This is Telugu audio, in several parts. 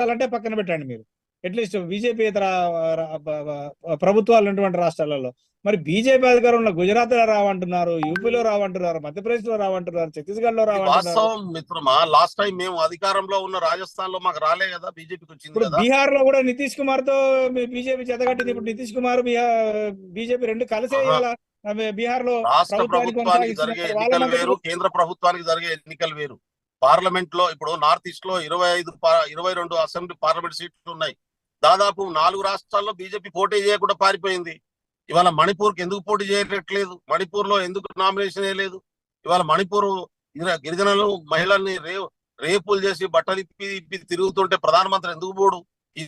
రాష్ట్రాలంటే పక్కన పెట్టండి మీరు, అట్లీస్ట్ బీజేపీ ఇతర ప్రభుత్వాలు ఉన్నటువంటి రాష్ట్రాలలో. మరి బీజేపీ అధికారంలో గుజరాత్ లో రావంటున్నారు, యూపీలో రావంటున్నారు, మధ్యప్రదేశ్ లో రావంటున్నారు, ఛత్తీస్గఢ్ లో రావంటున్నారు. వాస్తవం మిత్రమా, లాస్ట్ టైం మేము అధికారంలో ఉన్న రాజస్థాన్ లో మాకు రాలే కదా, బీజేపీకి వచ్చింది ఇప్పుడు కదా. బీహార్ లో కూడా నితీష్ కుమార్ తో బీజేపీ చెతగట్టింది. ఇప్పుడు నితీష్ కుమార్ బీజేపీ రెండు కలిసే ఇవాళ బీహార్ లో రాష్ట్ర ప్రభుత్వాన్ని ప్రభుత్వానికి జరిగే కొనసాగిస్తున్నారు. వాళ్ళ ఎన్నికలు మధ్య వేరు, కేంద్ర ప్రభుత్వానికి జరిగే ఎన్నికలు వేరు. పార్లమెంట్ లో ఇప్పుడు నార్త్ ఈస్ట్ లో 22 అసెంబ్లీ పార్లమెంట్ సీట్లు ఉన్నాయి. దాదాపు 4 రాష్ట్రాల్లో బీజేపీ పోటీ చేయకుండా పారిపోయింది. ఇవాళ మణిపూర్ కి ఎందుకు పోటీ చేయట్లేదు? మణిపూర్ లో ఎందుకు నామినేషన్ వేయలేదు? ఇవాళ మణిపూర్ గిరిజనులు మహిళల్ని రేపులు చేసి బట్టలు ఇప్పి తిరుగుతుంటే ప్రధానమంత్రి ఎందుకు పోడు? ఈ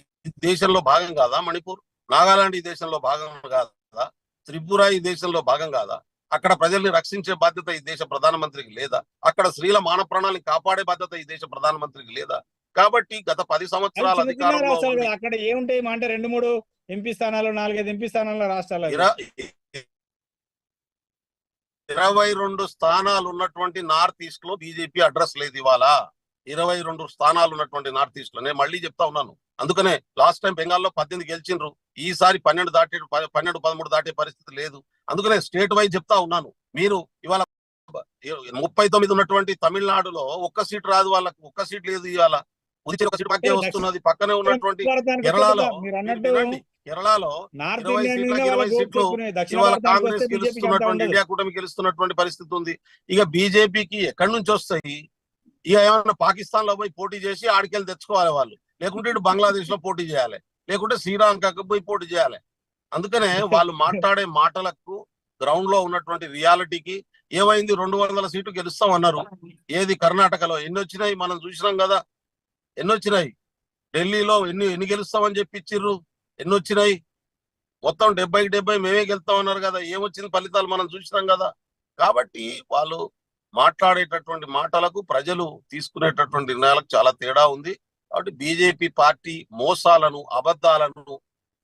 దేశంలో భాగం కాదా మణిపూర్? నాగాలాండ్ ఈ దేశంలో భాగం కాదా? త్రిపుర ఈ దేశంలో భాగం కాదా? అక్కడ ప్రజల్ని రక్షించే బాధ్యత ఈ దేశ ప్రధానమంత్రికి లేదా? అక్కడ స్త్రీల మాన ప్రాణాలను కాపాడే బాధ్యత ఈ దేశ ప్రధానమంత్రికి లేదా? కాబట్టి గత 10 సంవత్సరాల అధికారంలో అక్కడ ఏముంటాయి అంటే 2-3 ఎంపీ స్థానాలు, 4-5 ఎంపీ స్థానాల రాష్ట్రాలు, 22 స్థానాలు ఉన్నటువంటి నార్త్ ఈస్ట్ లో బీజేపీ అడ్రస్ లేదు ఇవాళ. 22 స్థానాలు ఉన్నటువంటి నార్త్ ఈస్ట్ లో నేను మళ్ళీ చెప్తా ఉన్నాను. అందుకనే లాస్ట్ టైం బెంగాల్లో 18 గెలిచిండ్రు, ఈసారి 12-13 దాటే పరిస్థితి లేదు. అందుకనే స్టేట్ వైజ్ చెప్తా ఉన్నాను. మీరు ఇవాళ 39 ఉన్నటువంటి తమిళనాడులో ఒక్క సీట్ రాదు, వాళ్ళకు ఒక్క సీట్ లేదు. ఇవాళ పుదుచ్చేరి ఒక సీట్ పక్కే వస్తున్నది. పక్కనే ఉన్నటువంటి కేరళలో 20 సీట్లకు 20 సీట్లు ఇవాళ కాంగ్రెస్ గెలుస్తున్నటువంటి, ఇండియా కూటమి గెలుస్తున్నటువంటి పరిస్థితి ఉంది. ఇక బీజేపీకి ఎక్కడి నుంచి వస్తాయి? ఇక ఏమన్నా పాకిస్తాన్ లో పోయి పోటీ చేసి ఆడికెళ్ళి తెచ్చుకోవాలి వాళ్ళు, లేకుంటే ఇటు బంగ్లాదేశ్ లో పోటీ చేయాలి, లేకుంటే శ్రీలంకకు పోయి పోటీ చేయాలి. అందుకనే వాళ్ళు మాట్లాడే మాటలకు గ్రౌండ్ లో ఉన్నటువంటి రియాలిటీకి ఏమైంది? 200 సీట్లు గెలుస్తాం అన్నారు. ఏది కర్ణాటకలో ఎన్ని వచ్చినాయి మనం చూసినాం కదా. ఎన్ని వచ్చినాయి? ఢిల్లీలో ఎన్ని గెలుస్తామని చెప్పి ఇచ్చిర్రు, ఎన్ని వచ్చినాయి? మొత్తం 70 మేమే గెలుస్తామన్నారు కదా. ఏమొచ్చింది ఫలితాలు మనం చూసినాం కదా. కాబట్టి వాళ్ళు మాట్లాడేటటువంటి మాటలకు ప్రజలు తీసుకునేటటువంటి నిర్ణయాలకు చాలా తేడా ఉంది. కాబట్టి బీజేపీ పార్టీ మోసాలను, అబద్ధాలను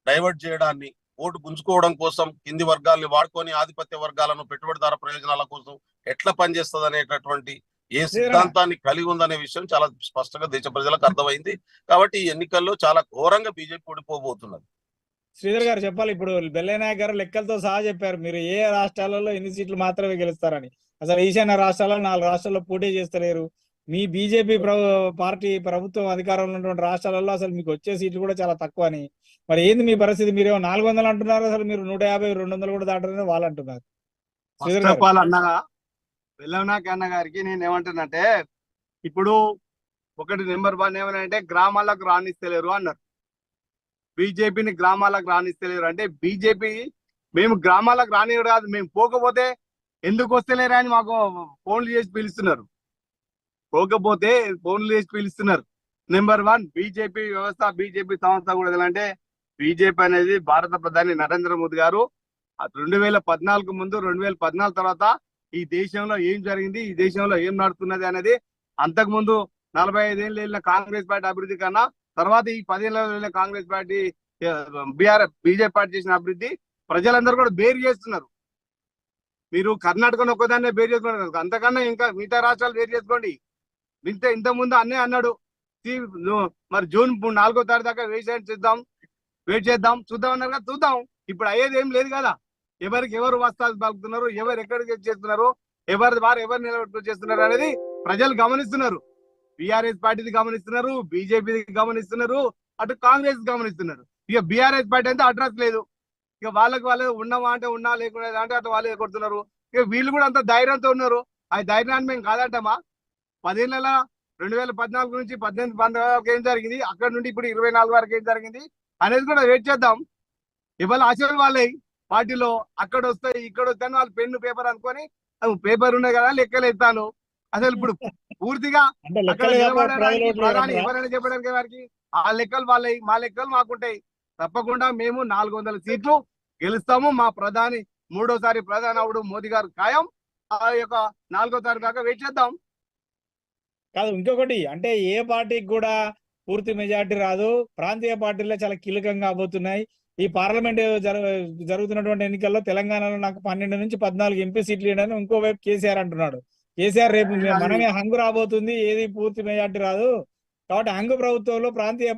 డైవర్ట్ చేయడాన్ని, ఓటు గుంజుకోవడం కోసం కింది వర్గాల్ని వాడుకొని ఆధిపత్య వర్గాలను పెట్టుబడిదార ప్రయోజనాల కోసం ఎట్లా పనిచేస్తుంది అనేటటువంటి ఏ సిద్ధాంతాన్ని కలిగి ఉందనే విషయం చాలా స్పష్టంగా దేశ ప్రజలకు అర్థమైంది. కాబట్టి ఈ ఎన్నికల్లో చాలా ఘోరంగా బీజేపీ ఓడిపోబోతున్నది. శ్రీధర్ గారు చెప్పాలి. ఇప్పుడు బెల్లయ్యనాయక్ గారు లెక్కలతో సహా చెప్పారు మీరు ఏ రాష్ట్రాలలో ఎన్ని సీట్లు మాత్రమే గెలుస్తారని. అసలు ఈశాన్య రాష్ట్రాలలో 4 రాష్ట్రాల్లో పోటీ చేస్తలేరు. మీ బీజేపీ పార్టీ ప్రభుత్వం అధికారంలో ఉన్నటువంటి రాష్ట్రాలలో అసలు మీకు వచ్చే సీట్లు కూడా చాలా తక్కువ అని. మరి ఏంది మీ పరిస్థితి? మీరేమో 400 అంటున్నారు, అసలు మీరు 150-200 కూడా దాటారని వాళ్ళు అంటున్నారు. అన్నగా బెల్లయ్యనాయక్ అన్న గారికి నేను ఏమంటున్నంటే, ఇప్పుడు ఒకటి నెంబర్ 1 ఏమనంటే గ్రామాలకు రాణిస్తలేరు అన్నారు. బీజేపీని గ్రామాలకు రాణిస్తలేరు అంటే బీజేపీ మేము గ్రామాలకు రానివ్వరు కాదు, మేము పోకపోతే ఎందుకు వస్తలేరు అని మాకు ఫోన్లు చేసి పిలుస్తున్నారు. పోకపోతే ఫోన్లు చేసి పిలుస్తున్నారు. నెంబర్ 1 బీజేపీ వ్యవస్థ, బీజేపీ సంస్థ కూడా ఎలాంటే, బీజేపీ అనేది భారత ప్రధాని నరేంద్ర మోదీ గారు 2014 ముందు 2014 తర్వాత ఈ దేశంలో ఏం జరిగింది, ఈ దేశంలో ఏం నడుస్తున్నది అనేది అంతకుముందు 45 ఏళ్ళు వెళ్ళిన కాంగ్రెస్ పార్టీ అభివృద్ధి కన్నా తర్వాత ఈ 10 ఏళ్ళ వెళ్ళిన కాంగ్రెస్ పార్టీ బీజేపీ పార్టీ చేసిన అభివృద్ధి ప్రజలందరూ కూడా బేర్ చేస్తున్నారు. మీరు కర్ణాటకను ఒక్కదాన్నే బేర్ చేసుకున్నారు, అంతకన్నా ఇంకా మిగతా రాష్ట్రాలు బేర్ చేసుకోండి. ఇంత ముందు అన్నే అన్నాడు, మరి జూన్ 4వ తారీఖు దాకా వెయిట్ చేద్దాం చూద్దాం అన్నారు కదా. చూద్దాం. ఇప్పుడు అయ్యేది ఏం లేదు కదా. ఎవరు వస్తాలు పలుకుతున్నారు, ఎవరు ఎక్కడికి చేస్తున్నారు, ఎవరు నిలబెట్టు చేస్తున్నారు అనేది ప్రజలు గమనిస్తున్నారు. బీఆర్ఎస్ పార్టీది గమనిస్తున్నారు, బీజేపీది గమనిస్తున్నారు, అటు కాంగ్రెస్ గమనిస్తున్నారు. ఇక బీఆర్ఎస్ పార్టీ అయితే అడ్రస్ లేదు. ఇక వాళ్ళు ఉన్నామా అంటే ఉన్నా, లేకుండా అంటే అటు వాళ్ళే కొడుతున్నారు. ఇక వీళ్ళు కూడా అంత ధైర్యంతో ఉన్నారు. ఆ ధైర్యాన్ని మేము కాదంటామా? 10 ఏళ్ళ 2014 నుంచి 18 వరకు ఏం జరిగింది, అక్కడ నుండి ఇప్పుడు 24 వరకు ఏం జరిగింది అనేది కూడా వెయిట్ చేద్దాం. ఇవాళ ఆశలు వాళ్ళవి పార్టీలో అక్కడ వస్తాయి, ఇక్కడ వస్తాను వాళ్ళు పెన్ను పేపర్ అనుకొని పేపర్ ఉన్నాయి కదా లెక్కలు ఎత్తాను. అసలు ఇప్పుడు పూర్తిగా ప్రధాని ఎవరైనా చెప్పడానికి వారికి ఆ లెక్కలు వాళ్ళవి, మా లెక్కలు మాకుంటాయి. తప్పకుండా మేము 400 సీట్లు గెలుస్తాము. మా ప్రధాని 3వసారి ప్రధాని అవడు మోదీ గారు ఖాయం. ఆ యొక్క 4వ తారీఖు దాకా వెయిట్ చేద్దాం. కాదు, ఇంకొకటి అంటే ఏ పార్టీకి కూడా పూర్తి మెజార్టీ రాదు. ప్రాంతీయ పార్టీల్లో చాలా కీలకంగా అవబోతున్నాయి. ఈ పార్లమెంట్ జరుగుతున్నటువంటి ఎన్నికల్లో తెలంగాణలో నాకు 12 నుంచి 14 ఎంపీ సీట్లు ఇవ్వడానికి ఇంకోవైపు కేసీఆర్ అంటున్నాడు. కేసీఆర్ రేపు మనమే హంగు రాబోతుంది, ఏది పూర్తి మెజార్టీ రాదు, కాబట్టి హంగు ప్రభుత్వంలో ప్రాంతీయ